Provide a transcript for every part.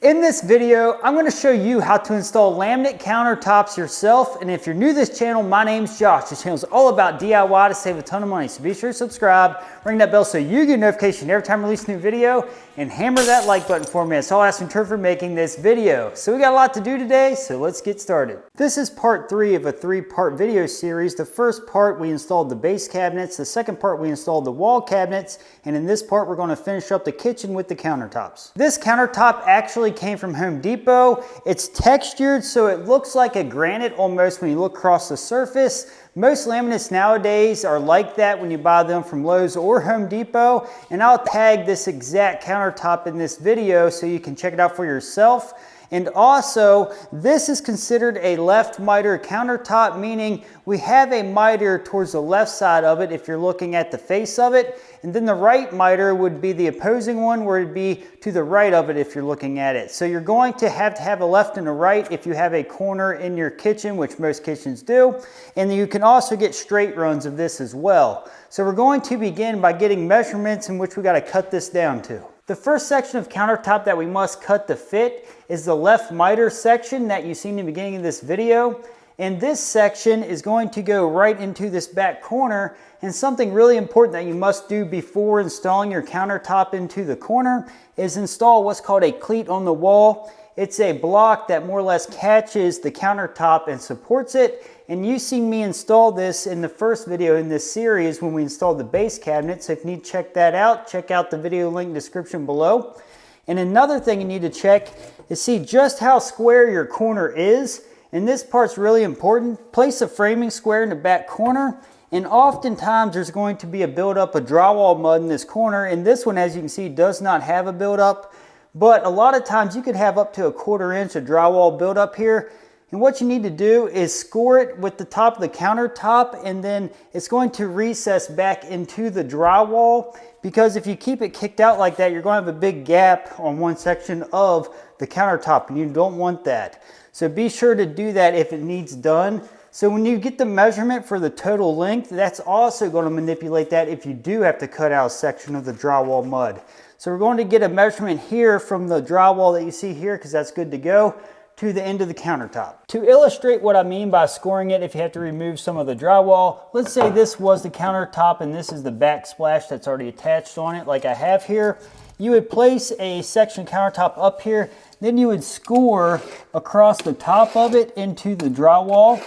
In this video, I'm going to show you how to install laminate countertops yourself. And if you're new to this channel, my name's Josh. This channel is all about DIY to save a ton of money. So be sure to subscribe, ring that bell so you get a notification every time I release a new video, and hammer that like button for me. That's all I ask in return for making this video. So we got a lot to do today, so let's get started. This is part 3 of a 3-part video series. The first part, we installed the base cabinets. The second part, we installed the wall cabinets. And in this part, we're going to finish up the kitchen with the countertops. This countertop actually came from Home Depot. It's textured, so it looks like a granite almost when you look across the surface. Most laminates nowadays are like that when you buy them from Lowe's or Home Depot. And I'll tag this exact countertop in this video so you can check it out for yourself. And also, this is considered a left miter countertop, meaning we have a miter towards the left side of it if you're looking at the face of it. And then the right miter would be the opposing one, where it'd be to the right of it if you're looking at it. So you're going to have a left and a right if you have a corner in your kitchen, which most kitchens do. And you can also get straight runs of this as well. So we're going to begin by getting measurements in which we got to cut this down to. The first section of countertop that we must cut to fit is the left miter section that you see in the beginning of this video. And this section is going to go right into this back corner. And something really important that you must do before installing your countertop into the corner is install what's called a cleat on the wall. It's a block that more or less catches the countertop and supports it. And you've seen me install this in the first video in this series when we installed the base cabinet. So if you need to check that out, check out the video link in the description below. And another thing you need to check is see just how square your corner is. And this part's really important. Place a framing square in the back corner. And oftentimes there's going to be a buildup of drywall mud in this corner. And this one, as you can see, does not have a buildup. But a lot of times you could have up to a 1/4 inch of drywall buildup here. And what you need to do is score it with the top of the countertop, and then it's going to recess back into the drywall, because if you keep it kicked out like that, you're going to have a big gap on one section of the countertop, and you don't want that. So be sure to do that if it needs done. So when you get the measurement for the total length, that's also going to manipulate that if you do have to cut out a section of the drywall mud. So we're going to get a measurement here from the drywall that you see here, because that's good to go, to the end of the countertop. To illustrate what I mean by scoring it, if you have to remove some of the drywall, let's say this was the countertop and this is the backsplash that's already attached on it like I have here. You would place a section countertop up here, then you would score across the top of it into the drywall,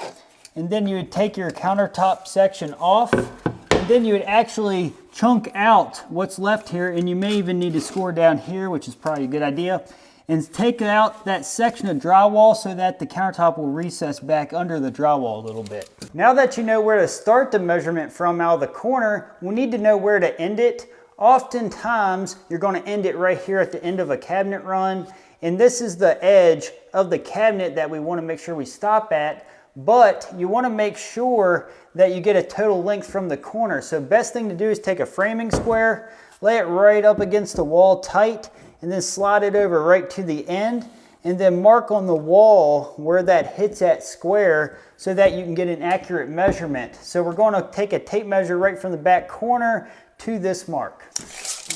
and then you would take your countertop section off, and then you would actually chunk out what's left here, and you may even need to score down here, which is probably a good idea, and take out that section of drywall so that the countertop will recess back under the drywall a little bit. Now that you know where to start the measurement from out of the corner, we need to know where to end it. Oftentimes, you're going to end it right here at the end of a cabinet run, and this is the edge of the cabinet that we want to make sure we stop at, but you want to make sure that you get a total length from the corner. So best thing to do is take a framing square, lay it right up against the wall tight, and then slide it over right to the end, and then mark on the wall where that hits that square so that you can get an accurate measurement. So we're going to take a tape measure right from the back corner to this mark.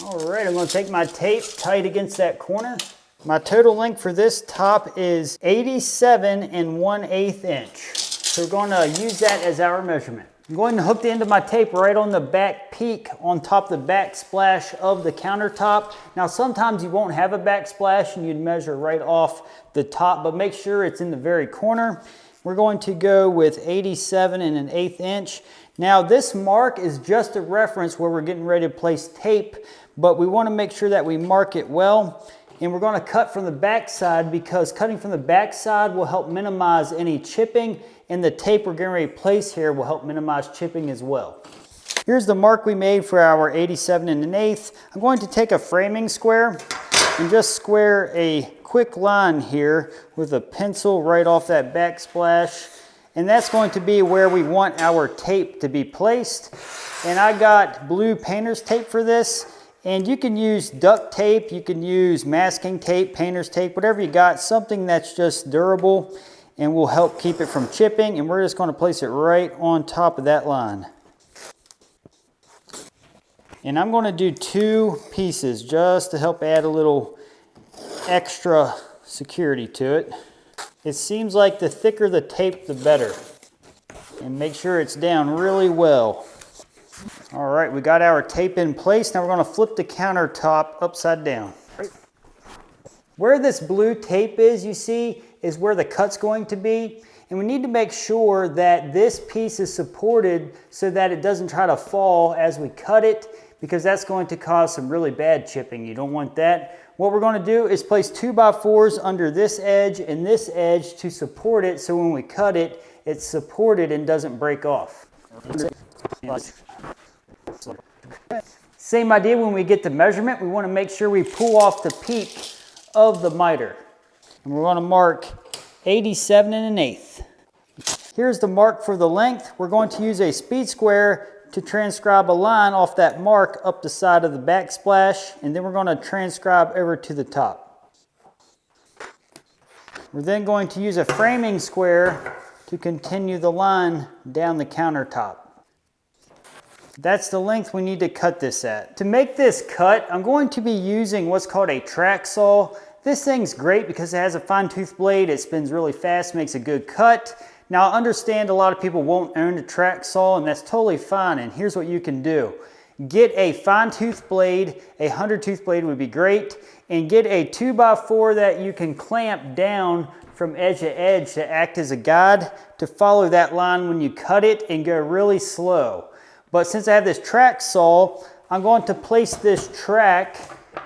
All right, I'm going to take my tape tight against that corner. My total length for this top is 87 1/8 inch. So we're going to use that as our measurement. I'm going to hook the end of my tape right on the back peak on top of the backsplash of the countertop. Now sometimes you won't have a backsplash and you'd measure right off the top, but make sure it's in the very corner. We're going to go with 87 1/8 inch. Now this mark is just a reference where we're getting ready to place tape, but we want to make sure that we mark it well. And we're going to cut from the back side, because cutting from the back side will help minimize any chipping, and the tape we're getting ready to place here will help minimize chipping as well. Here's the mark we made for our 87 1/8. I'm going to take a framing square and just square a quick line here with a pencil right off that backsplash. And that's going to be where we want our tape to be placed. And I got blue painter's tape for this. And you can use duct tape, you can use masking tape, painter's tape, whatever you got, something that's just durable and will help keep it from chipping. And we're just going to place it right on top of that line. And I'm going to do 2 pieces just to help add a little extra security to it. It seems like the thicker the tape, the better. And make sure it's down really well. All right, we got our tape in place. Now we're gonna flip the countertop upside down. Where this blue tape is, you see, is where the cut's going to be. And we need to make sure that this piece is supported so that it doesn't try to fall as we cut it, because that's going to cause some really bad chipping. You don't want that. What we're going to do is place 2x4s under this edge and this edge to support it, so when we cut it, it's supported and doesn't break off. Same idea when we get the measurement. We want to make sure we pull off the peak of the miter. And we're going to mark 87 1/8. Here's the mark for the length. We're going to use a speed square to transcribe a line off that mark up the side of the backsplash, and then we're going to transcribe over to the top. We're then going to use a framing square to continue the line down the countertop. That's the length we need to cut this at. To make this cut, I'm going to be using what's called a track saw. This thing's great because it has a fine tooth blade. It spins really fast, makes a good cut. Now I understand a lot of people won't own a track saw, and that's totally fine. And here's what you can do. Get a fine tooth blade, a 100 tooth blade would be great, and get a 2x4 that you can clamp down from edge to edge to act as a guide to follow that line when you cut it and go really slow. But since I have this track saw, I'm going to place this track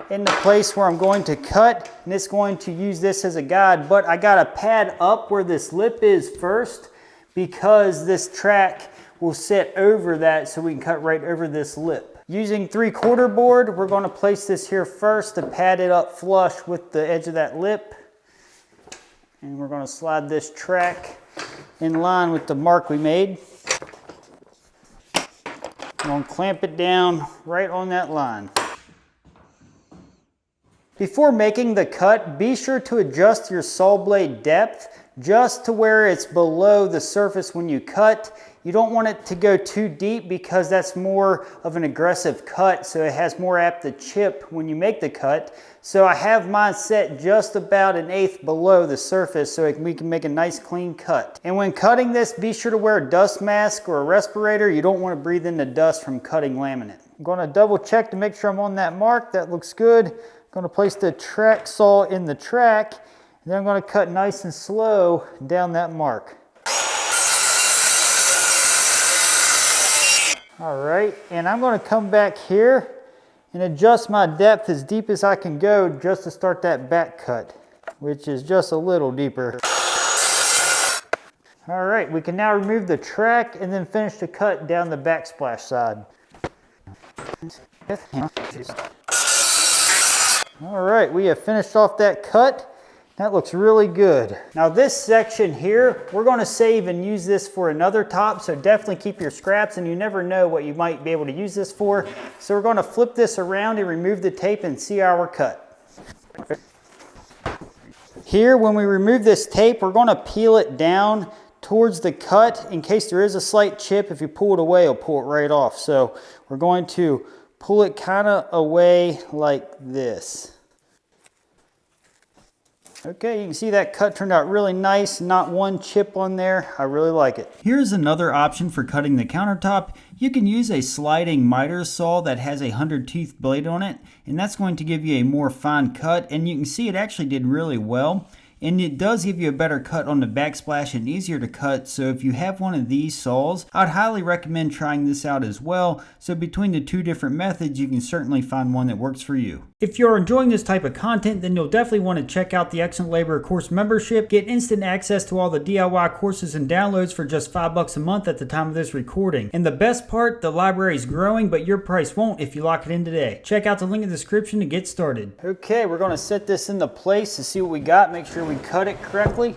in the place where I'm going to cut, and it's going to use this as a guide. But I got to pad up where this lip is first, because this track will sit over that so we can cut right over this lip. Using 3/4 board, we're going to place this here first to pad it up flush with the edge of that lip. And we're going to slide this track in line with the mark we made. I'm going to clamp it down right on that line. Before making the cut, be sure to adjust your saw blade depth just to where it's below the surface when you cut. You don't want it to go too deep, because that's more of an aggressive cut, so it has more apt to chip when you make the cut. So I have mine set just about 1/8 below the surface so we can make a nice clean cut. And when cutting this, be sure to wear a dust mask or a respirator. You don't want to breathe in the dust from cutting laminate. I'm going to double check to make sure I'm on that mark. That looks good. I'm going to place the track saw in the track, and then I'm going to cut nice and slow down that mark. All right, and I'm going to come back here and adjust my depth as deep as I can go just to start that back cut, which is just a little deeper. All right, we can now remove the track and then finish the cut down the backsplash side. All right, we have finished off that cut. That looks really good. Now this section here, we're going to save and use this for another top, so definitely keep your scraps, and you never know what you might be able to use this for. So we're going to flip this around and remove the tape and see our cut. Here, when we remove this tape, we're going to peel it down towards the cut in case there is a slight chip. If you pull it away, it'll pull it right off. So we're going to pull it kind of away like this. Okay, you can see that cut turned out really nice, not one chip on there. I really like it. Here's another option for cutting the countertop. You can use a sliding miter saw that has a 100 tooth blade on it, and that's going to give you a more fine cut, and you can see it actually did really well. And it does give you a better cut on the backsplash and easier to cut. So if you have one of these saws, I'd highly recommend trying this out as well. So between the two different methods, you can certainly find one that works for you. If you're enjoying this type of content, then you'll definitely want to check out the Excellent Labor course membership. Get instant access to all the DIY courses and downloads for just $5 a month at the time of this recording. And the best part, the library is growing, but your price won't if you lock it in today. Check out the link in the description to get started. Okay, we're going to set this into place to see what we got. Make sure we cut it correctly.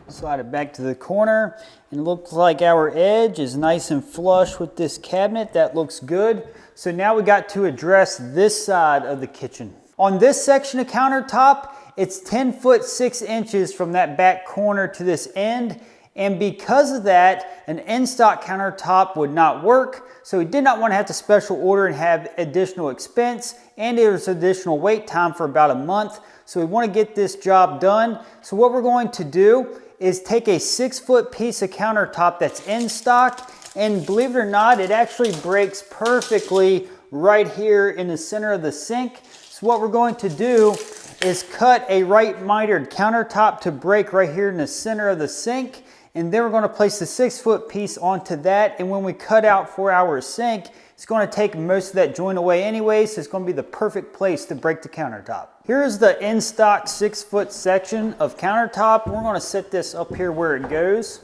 Slide it back to the corner, and it looks like our edge is nice and flush with this cabinet. That looks good. So now we got to address this side of the kitchen. On this section of countertop, it's 10 foot 6 inches from that back corner to this end, And because of that, an in-stock countertop would not work. So we did not want to have to special order and have additional expense, and there's additional wait time for about a month. So we want to get this job done. So what we're going to do is take a 6-foot piece of countertop that's in stock, and believe it or not, it actually breaks perfectly right here in the center of the sink. So what we're going to do is cut a right mitered countertop to break right here in the center of the sink. And then we're going to place the 6-foot piece onto that. And when we cut out for our sink, it's going to take most of that joint away anyway. So it's going to be the perfect place to break the countertop. Here's the in-stock 6-foot section of countertop. We're going to set this up here where it goes.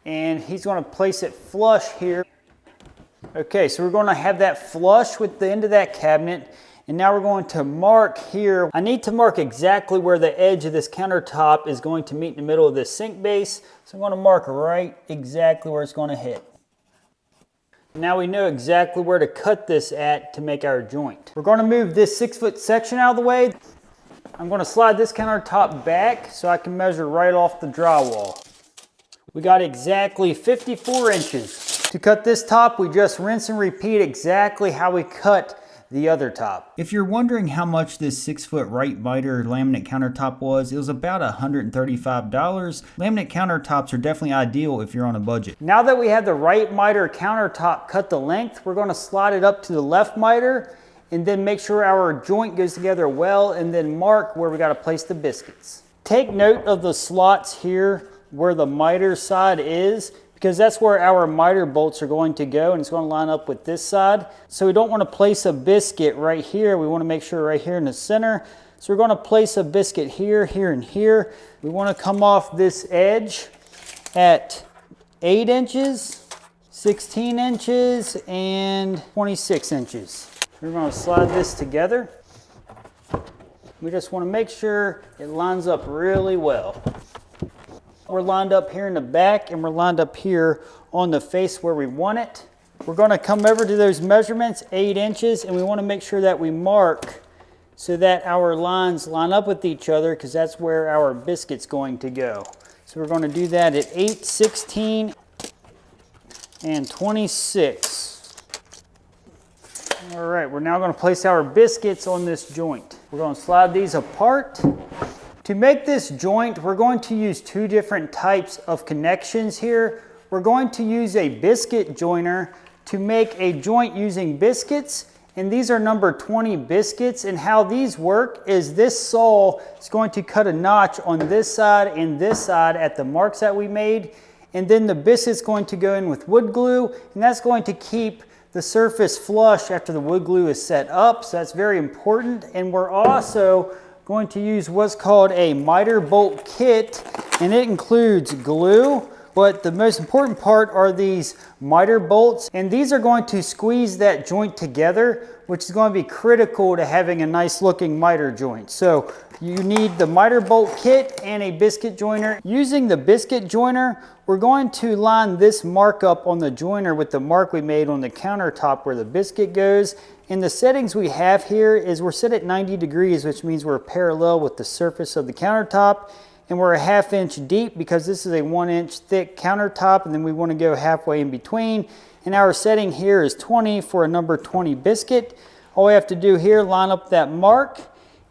And he's going to place it flush here. Okay, so we're going to have that flush with the end of that cabinet. And now we're going to mark here. I need to mark exactly where the edge of this countertop is going to meet in the middle of this sink base. So I'm going to mark right exactly where it's going to hit. Now we know exactly where to cut this at to make our joint. We're going to move this 6-foot section out of the way. I'm going to slide this countertop back so I can measure right off the drywall. We got exactly 54 inches. To cut this top, we just rinse and repeat exactly how we cut the other top. If you're wondering how much this 6-foot right miter laminate countertop was, it was about $135. Laminate countertops are definitely ideal if you're on a budget. Now that we have the right miter countertop cut the length, we're going to slide it up to the left miter and then make sure our joint goes together well, and then mark where we got to place the biscuits. Take note of the slots here where the miter side is, because that's where our miter bolts are going to go, and it's going to line up with this side. So we don't want to place a biscuit right here. We want to make sure right here in the center. So we're going to place a biscuit here, here, and here. We want to come off this edge at 8 inches, 16 inches, and 26 inches. We're going to slide this together. We just want to make sure it lines up really well. We're lined up here in the back, and we're lined up here on the face where we want it. We're going to come over to those measurements, 8 inches, and we want to make sure that we mark so that our lines line up with each other, because that's where our biscuit's going to go. So we're going to do that at 8, 16, and 26. All right, we're now going to place our biscuits on this joint. We're going to slide these apart. To make this joint, we're going to use 2 different types of connections here. We're going to use a biscuit joiner to make a joint using biscuits, and these are number 20 biscuits. And how these work is this saw is going to cut a notch on this side and this side at the marks that we made, and then the biscuit's going to go in with wood glue, and that's going to keep the surface flush after the wood glue is set up. So that's very important. And we're also going to use what's called a miter bolt kit, and it includes glue, but the most important part are these miter bolts, and these are going to squeeze that joint together, which is going to be critical to having a nice looking miter joint. So you need the miter bolt kit and a biscuit joiner. Using the biscuit joiner, we're going to line this mark up on the joiner with the mark we made on the countertop where the biscuit goes. And the settings we have here is we're set at 90 degrees, which means we're parallel with the surface of the countertop. And we're a 1/2 inch deep because this is a 1 inch thick countertop, and then we want to go halfway in between. And our setting here is 20 for a number 20 biscuit. All we have to do here, line up that mark,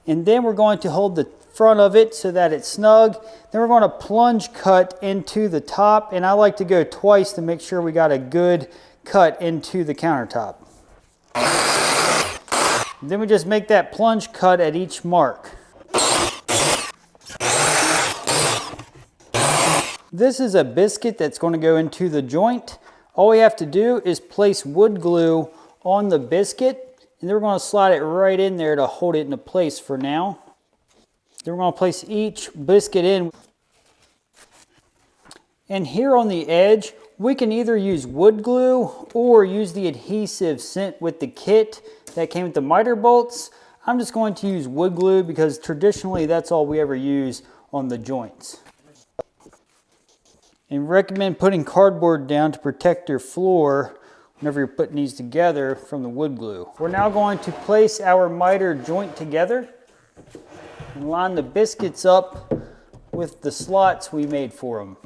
and then we're going to hold the front of it so that it's snug. Then we're going to plunge cut into the top, and I like to go twice to make sure we got a good cut into the countertop. Then we just make that plunge cut at each mark. This is a biscuit that's going to go into the joint. All we have to do is place wood glue on the biscuit, and then we're going to slide it right in there to hold it into place for now. Then we're going to place each biscuit in. And here on the edge, we can either use wood glue or use the adhesive sent with the kit that came with the miter bolts. I'm just going to use wood glue because traditionally that's all we ever use on the joints. And recommend putting cardboard down to protect your floor whenever you're putting these together from the wood glue. We're now going to place our miter joint together and line the biscuits up with the slots we made for them.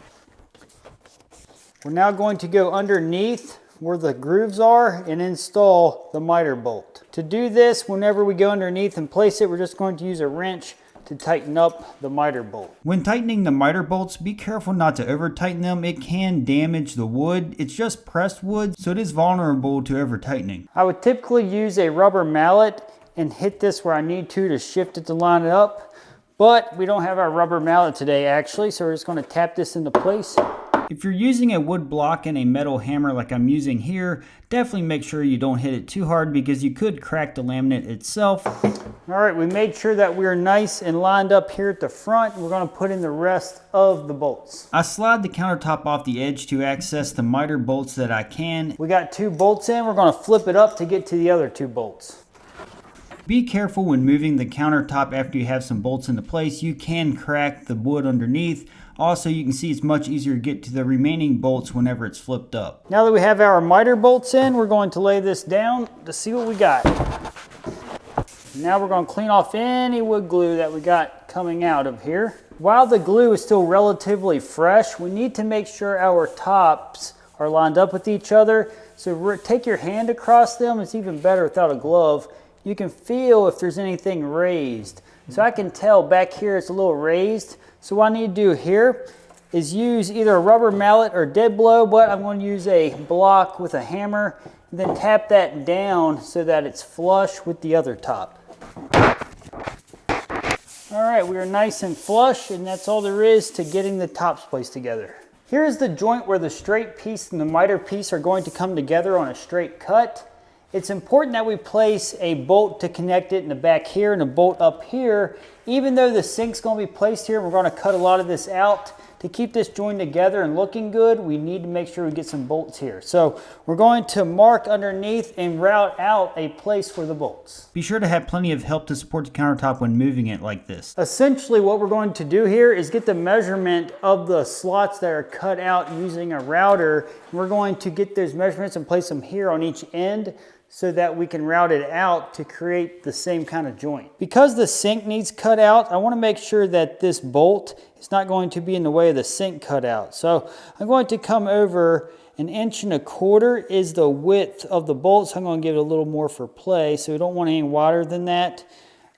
We're now going to go underneath where the grooves are and install the miter bolt. To do this, whenever we go underneath and place it, we're just going to use a wrench to tighten up the miter bolt. When tightening the miter bolts, be careful not to over tighten them. It can damage the wood. It's just pressed wood, so it is vulnerable to over tightening. I would typically use a rubber mallet and hit this where I need to shift it to line it up, but we don't have our rubber mallet today actually, so we're just going to tap this into place. If you're using a wood block and a metal hammer like I'm using here, definitely make sure you don't hit it too hard because you could crack the laminate itself. All right, we made sure that we're nice and lined up here at the front. We're going to put in the rest of the bolts. I slide the countertop off the edge to access the miter bolts that I can. We got 2 bolts in. We're going to flip it up to get to the other 2 bolts. Be careful when moving the countertop after you have some bolts into place. You can crack the wood underneath. Also, you can see it's much easier to get to the remaining bolts whenever it's flipped up. Now that we have our miter bolts in, we're going to lay this down to see what we got. Now we're going to clean off any wood glue that we got coming out of here. While the glue is still relatively fresh, we need to make sure our tops are lined up with each other. So take your hand across them. It's even better without a glove. You can feel if there's anything raised. So I can tell back here it's a little raised. So what I need to do here is use either a rubber mallet or dead blow, but I'm going to use a block with a hammer and then tap that down so that it's flush with the other top. All right, we are nice and flush, and that's all there is to getting the tops placed together. Here's the joint where the straight piece and the miter piece are going to come together on a straight cut. It's important that we place a bolt to connect it in the back here and a bolt up here. Even though the sink's going to be placed here, we're going to cut a lot of this out. To keep this joint together and looking good, we need to make sure we get some bolts here. So we're going to mark underneath and route out a place for the bolts. Be sure to have plenty of help to support the countertop when moving it like this. Essentially what we're going to do here is get the measurement of the slots that are cut out using a router. We're going to get those measurements and place them here on each end so that we can route it out to create the same kind of joint. Because the sink needs cut out, I want to make sure that this bolt is not going to be in the way of the sink cutout. So I'm going to come over 1.25 inches is the width of the bolt. So I'm going to give it a little more for play. So we don't want any wider than that.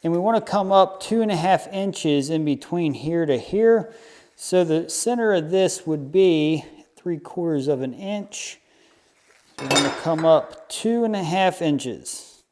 And we want to come up 2.5 inches in between here to here. So the center of this would be 3/4 inch. We're going to come up 2.5 inches.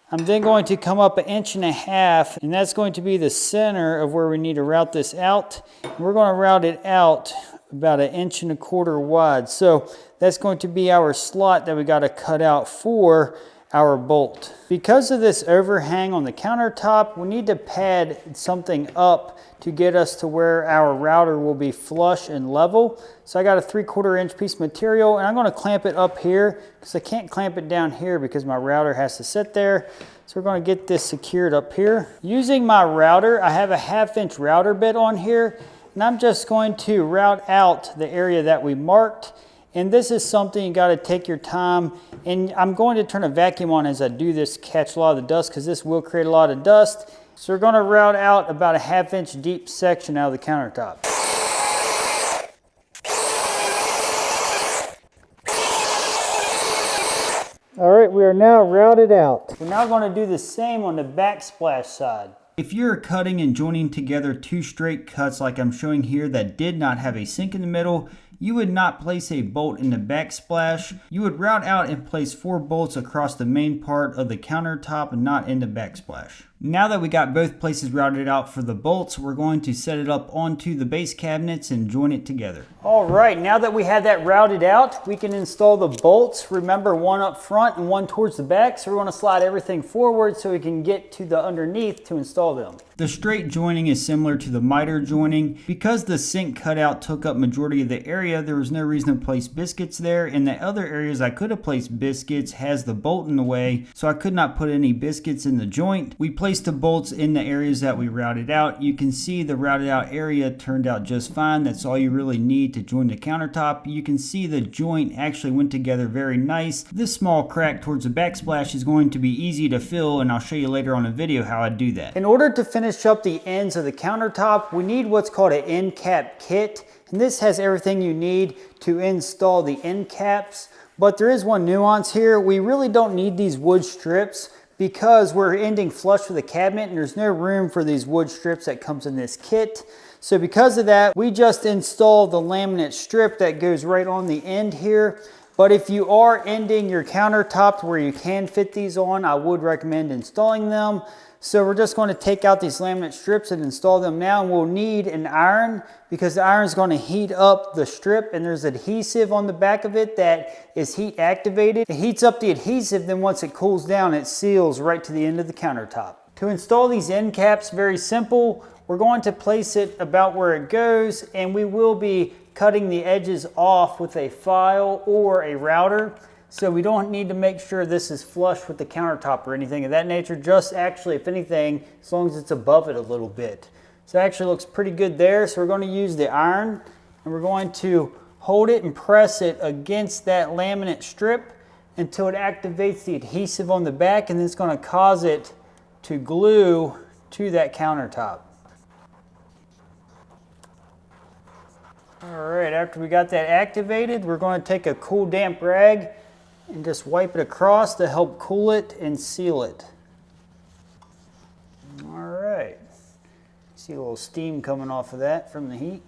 I'm then going to come up 1.5 inches, and that's going to be the center of where we need to route this out. And we're going to route it out about 1.25 inches wide. So that's going to be our slot that we got to cut out for our bolt. Because of this overhang on the countertop, we need to pad something up to get us to where our router will be flush and level. So I got a 3/4 inch piece of material, and I'm going to clamp it up here because I can't clamp it down here because my router has to sit there. So we're going to get this secured up here. Using my router, I have a 1/2 inch router bit on here, and I'm just going to route out the area that we marked. And this is something you got to take your time, and I'm going to turn a vacuum on as I do this to catch a lot of the dust because this will create a lot of dust. So we're going to route out about a 1/2 inch deep section out of the countertop. All right, we are now routed out. We're now going to do the same on the backsplash side. If you're cutting and joining together 2 straight cuts like I'm showing here that did not have a sink in the middle, you would not place a bolt in the backsplash. You would route out and place 4 bolts across the main part of the countertop and not in the backsplash. Now that we got both places routed out for the bolts, we're going to set it up onto the base cabinets and join it together. All right, now that we have that routed out, we can install the bolts. Remember, one up front and one towards the back. So we're going to slide everything forward so we can get to the underneath to install them. The straight joining is similar to the miter joining. Because the sink cutout took up majority of the area, there was no reason to place biscuits there. In the other areas I could have placed biscuits has the bolt in the way, so I could not put any biscuits in the joint. We placed place the bolts in the areas that we routed out. You can see the routed out area turned out just fine. That's all you really need to join the countertop. You can see the joint actually went together very nice. This small crack towards the backsplash is going to be easy to fill, and I'll show you later on a video how I do that. In order to finish up the ends of the countertop, we need what's called an end cap kit. And this has everything you need to install the end caps. But there is one nuance here. We really don't need these wood strips because we're ending flush with the cabinet and there's no room for these wood strips that comes in this kit. So because of that, we just install the laminate strip that goes right on the end here. But if you are ending your countertops where you can fit these on, I would recommend installing them. So we're just going to take out these laminate strips and install them now. And we'll need an iron because the iron is going to heat up the strip, and there's adhesive on the back of it that is heat activated. It heats up the adhesive, then once it cools down, it seals right to the end of the countertop. To install these end caps, very simple. We're going to place it about where it goes, and we will be cutting the edges off with a file or a router. So we don't need to make sure this is flush with the countertop or anything of that nature. Just actually, if anything, as long as it's above it a little bit. So it actually looks pretty good there. So we're going to use the iron and we're going to hold it and press it against that laminate strip until it activates the adhesive on the back, and then it's going to cause it to glue to that countertop. All right, after we got that activated, we're going to take a cool damp rag and just wipe it across to help cool it and seal it. All right. See a little steam coming off of that from the heat.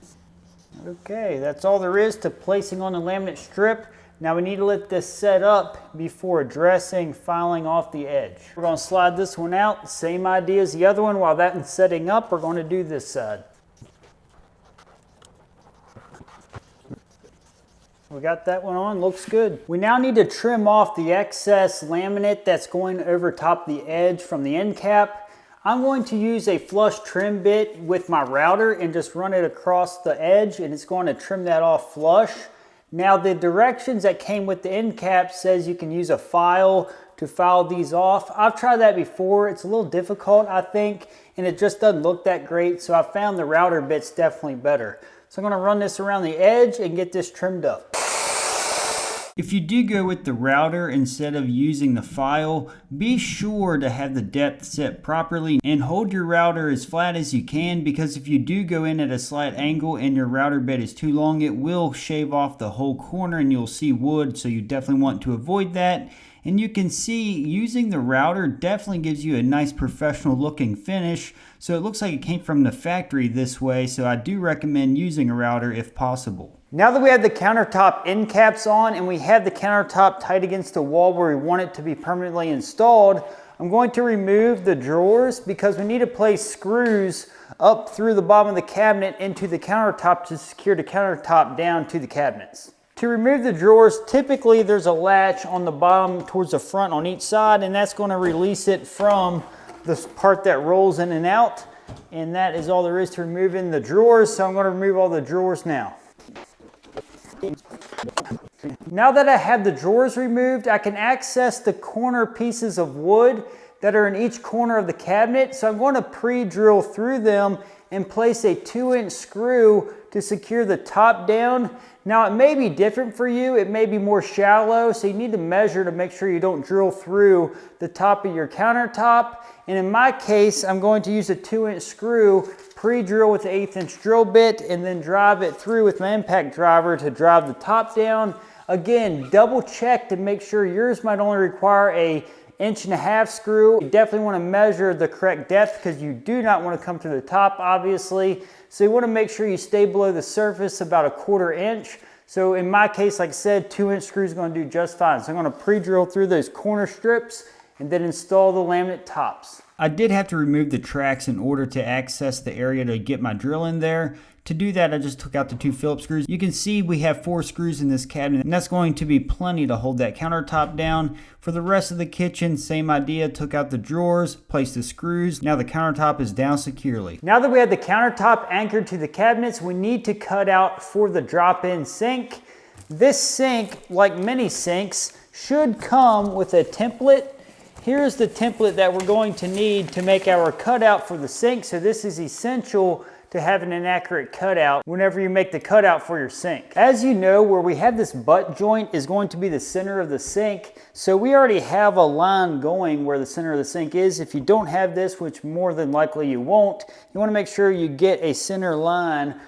Okay, that's all there is to placing on the laminate strip. Now we need to let this set up before addressing filing off the edge. We're going to slide this one out. Same idea as the other one. While that one's setting up, we're going to do this side. We got that one on, looks good. We now need to trim off the excess laminate that's going over top the edge from the end cap. I'm going to use a flush trim bit with my router and just run it across the edge, and it's going to trim that off flush. Now the directions that came with the end cap says you can use a file to file these off. I've tried that before. It's a little difficult, I think, and it just doesn't look that great. So I found the router bit's definitely better. So I'm going to run this around the edge and get this trimmed up. If you do go with the router instead of using the file, be sure to have the depth set properly and hold your router as flat as you can, because if you do go in at a slight angle and your router bit is too long, it will shave off the whole corner and you'll see wood, so you definitely want to avoid that. And you can see using the router definitely gives you a nice professional looking finish. So it looks like it came from the factory this way. So I do recommend using a router if possible. Now that we have the countertop end caps on and we have the countertop tight against the wall where we want it to be permanently installed, I'm going to remove the drawers because we need to place screws up through the bottom of the cabinet into the countertop to secure the countertop down to the cabinets. To remove the drawers, typically there's a latch on the bottom towards the front on each side, and that's going to release it from this part that rolls in and out. And that is all there is to removing the drawers, so I'm going to remove all the drawers now. Now that I have the drawers removed, I can access the corner pieces of wood that are in each corner of the cabinet. So I'm going to pre-drill through them and place a 2-inch screw to secure the top down. Now it may be different for you, it may be more shallow, so you need to measure to make sure you don't drill through the top of your countertop. And in my case, I'm going to use a 2-inch screw, pre-drill with the 1/8-inch drill bit, and then drive it through with my impact driver to drive the top down. Again, double check to make sure yours might only require a 1.5 inch screw. You definitely want to measure the correct depth because you do not want to come to the top, obviously. So you want to make sure you stay below the surface about 1/4 inch. So in my case, like I said, 2-inch screw is going to do just fine. So I'm going to pre-drill through those corner strips and then install the laminate tops. I did have to remove the tracks in order to access the area to get my drill in there. To do that, I just took out the 2 Phillips screws. You can see we have 4 screws in this cabinet, and that's going to be plenty to hold that countertop down. For the rest of the kitchen, same idea. Took out the drawers, placed the screws. Now the countertop is down securely. Now that we have the countertop anchored to the cabinets, we need to cut out for the drop-in sink. This sink, like many sinks, should come with a template. Here's the template that we're going to need to make our cutout for the sink. So this is essential to having an accurate cutout whenever you make the cutout for your sink. As you know, where we have this butt joint is going to be the center of the sink. So we already have a line going where the center of the sink is. If you don't have this, which more than likely you won't, you want to make sure you get a center line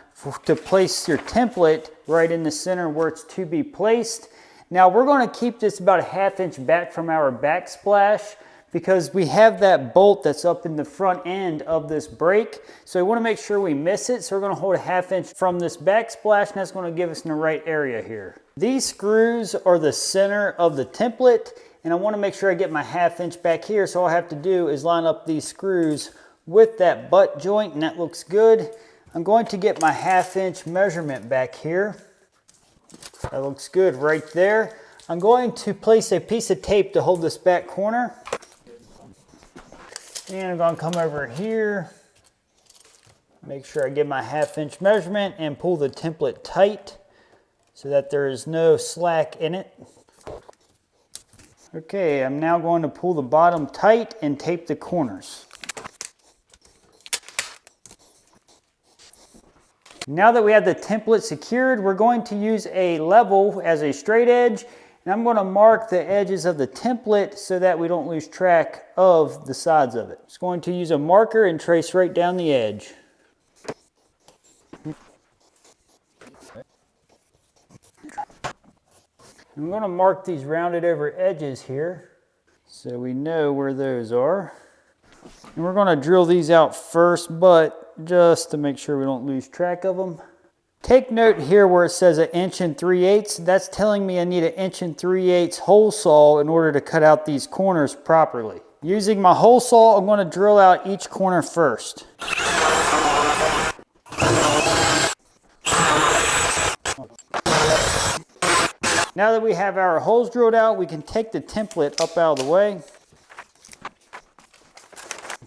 to place your template right in the center where it's to be placed. Now we're going to keep this about a 1/2 inch back from our backsplash, because we have that bolt that's up in the front end of this brake. So we want to make sure we miss it. So we're going to hold a 1/2 inch from this backsplash, and that's going to give us in the right area here. These screws are the center of the template, and I want to make sure I get my 1/2 inch back here. So all I have to do is line up these screws with that butt joint, and that looks good. I'm going to get my 1/2 inch measurement back here. That looks good right there. I'm going to place a piece of tape to hold this back corner. And I'm going to come over here, make sure I get my 1/2 inch measurement and pull the template tight so that there is no slack in it. Okay, I'm now going to pull the bottom tight and tape the corners. Now that we have the template secured, we're going to use a level as a straight edge, and I'm going to mark the edges of the template so that we don't lose track of the sides of it. Just going to use a marker and trace right down the edge. I'm going to mark these rounded over edges here so we know where those are. And we're going to drill these out first, but just to make sure we don't lose track of them. Take note here where it says 1 3/8. That's telling me I need 1 3/8 hole saw in order to cut out these corners properly. Using my hole saw, I'm going to drill out each corner first. Now that we have our holes drilled out, we can take the template up out of the way.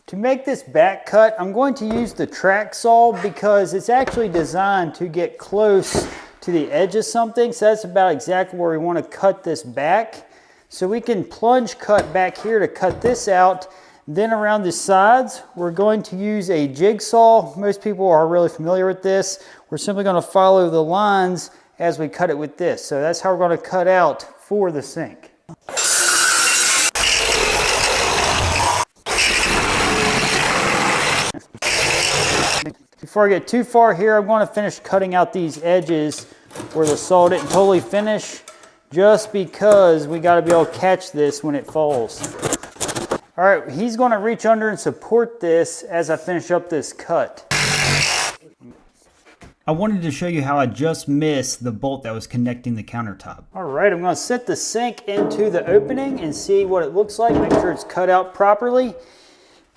To make this back cut, I'm going to use the track saw because it's actually designed to get close to the edge of something. So that's about exactly where we want to cut this back. So we can plunge cut back here to cut this out. Then around the sides, we're going to use a jigsaw. Most people are really familiar with this. We're simply going to follow the lines as we cut it with this. So that's how we're going to cut out for the sink. Before I get too far here, I'm going to finish cutting out these edges where the saw didn't totally finish, just because we got to be able to catch this when it falls. All right, he's going to reach under and support this as I finish up this cut. I wanted to show you how I just missed the bolt that was connecting the countertop. All right, I'm going to set the sink into the opening and see what it looks like, make sure it's cut out properly.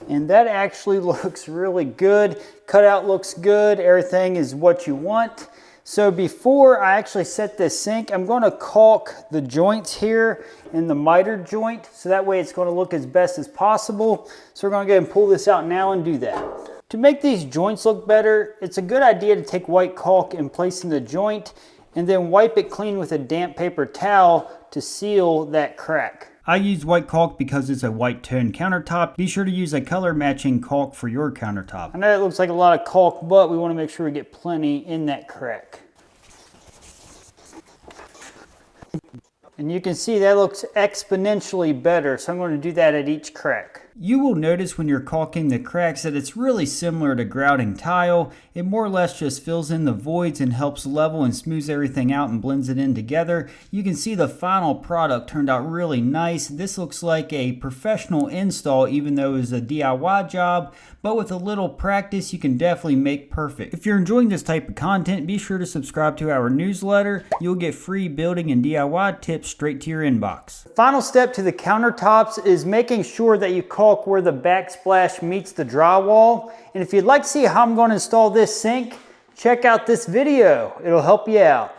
And that actually looks really good. Cutout looks good. Everything is what you want. So before I actually set this sink, I'm going to caulk the joints here in the mitered joint. So that way it's going to look as best as possible. So we're going to go ahead and pull this out now and do that. To make these joints look better, it's a good idea to take white caulk and place in the joint and then wipe it clean with a damp paper towel to seal that crack. I use white caulk because it's a white tone countertop. Be sure to use a color matching caulk for your countertop. I know it looks like a lot of caulk, but we want to make sure we get plenty in that crack. And you can see that looks exponentially better, so I'm going to do that at each crack. You will notice when you're caulking the cracks that it's really similar to grouting tile. It more or less just fills in the voids and helps level and smooths everything out and blends it in together. You can see the final product turned out really nice. This looks like a professional install even though it was a DIY job, but with a little practice you can definitely make perfect. If you're enjoying this type of content, be sure to subscribe to our newsletter. You'll get free building and DIY tips straight to your inbox. The final step to the countertops is making sure that you caulk where the backsplash meets the drywall. And if you'd like to see how I'm going to install this sink, check out this video. It'll help you out.